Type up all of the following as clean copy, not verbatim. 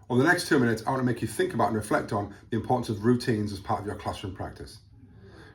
Over the next 2 minutes, I want to make you think about and reflect on the importance of routines as part of your classroom practice.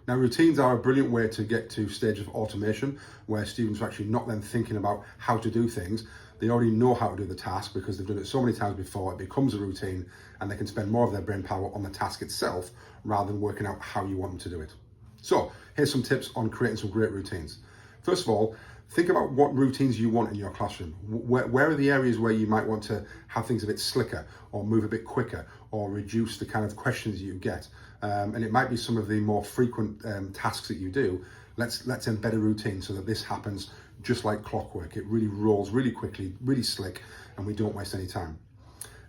Now, routines are a brilliant way to get to stage of automation where students are actually not then thinking about how to do things. They already know how to do the task because they've done it so many times before, it becomes a routine and they can spend more of their brain power on the task itself rather than working out how you want them to do it. So here's some tips on creating some great routines. First of all, think about what routines you want in your classroom. Where are the areas where you might want to have things a bit slicker or move a bit quicker or reduce the kind of questions you get? And it might be some of the more frequent tasks that you do. Let's embed a routine so that this happens just like clockwork. It really rolls really quickly, really slick, and we don't waste any time.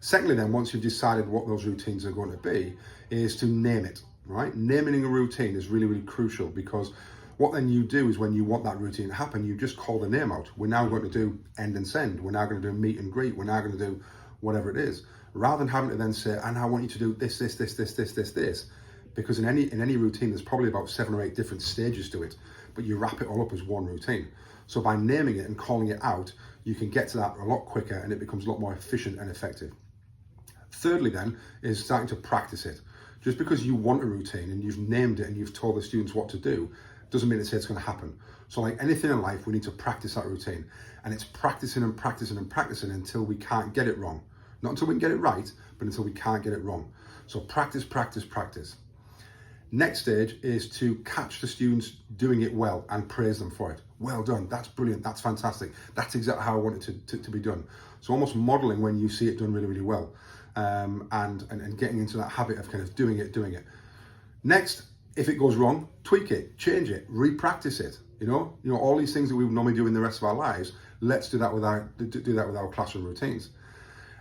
Secondly then, once you've decided what those routines are going to be, is to name it, right? Naming a routine is really, really crucial because what then you do is when you want that routine to happen, you just call the name out. We're now going to do end and send. We're now going to do meet and greet. We're now going to do whatever it is. Rather than having to then say, and I want you to do this, because in any routine, there's probably about 7 or 8 different stages to it, but you wrap it all up as one routine. So by naming it and calling it out, you can get to that a lot quicker and it becomes a lot more efficient and effective. Thirdly then, is starting to practice it. Just because you want a routine and you've named it and you've told the students what to do, doesn't mean it's going to happen. So like anything in life, we need to practice that routine. And it's practicing and practicing and practicing until we can't get it wrong. Not until we can get it right, but until we can't get it wrong. So practice, practice, practice. Next stage is to catch the students doing it well and praise them for it. Well done, that's brilliant, that's fantastic. That's exactly how I want it to be done. So almost modeling when you see it done really, really well. And getting into that habit of kind of doing it. Next, if it goes wrong, tweak it, change it, re-practice it. You know, all these things that we would normally do in the rest of our lives, let's do that with our classroom routines.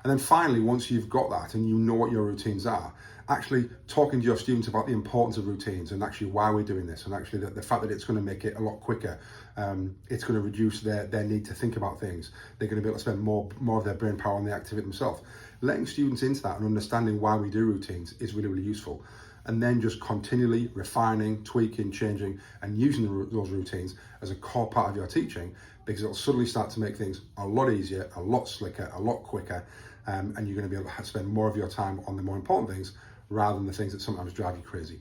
And then finally, once you've got that and you know what your routines are, actually talking to your students about the importance of routines and actually why we're doing this, and actually the fact that it's going to make it a lot quicker. It's going to reduce their need to think about things. They're going to be able to spend more of their brain power on the activity themselves. Letting students into that and understanding why we do routines is really, really useful. And then just continually refining, tweaking, changing, and using those routines as a core part of your teaching, because it'll suddenly start to make things a lot easier, a lot slicker, a lot quicker, and you're going to be able to spend more of your time on the more important things rather than the things that sometimes drive you crazy.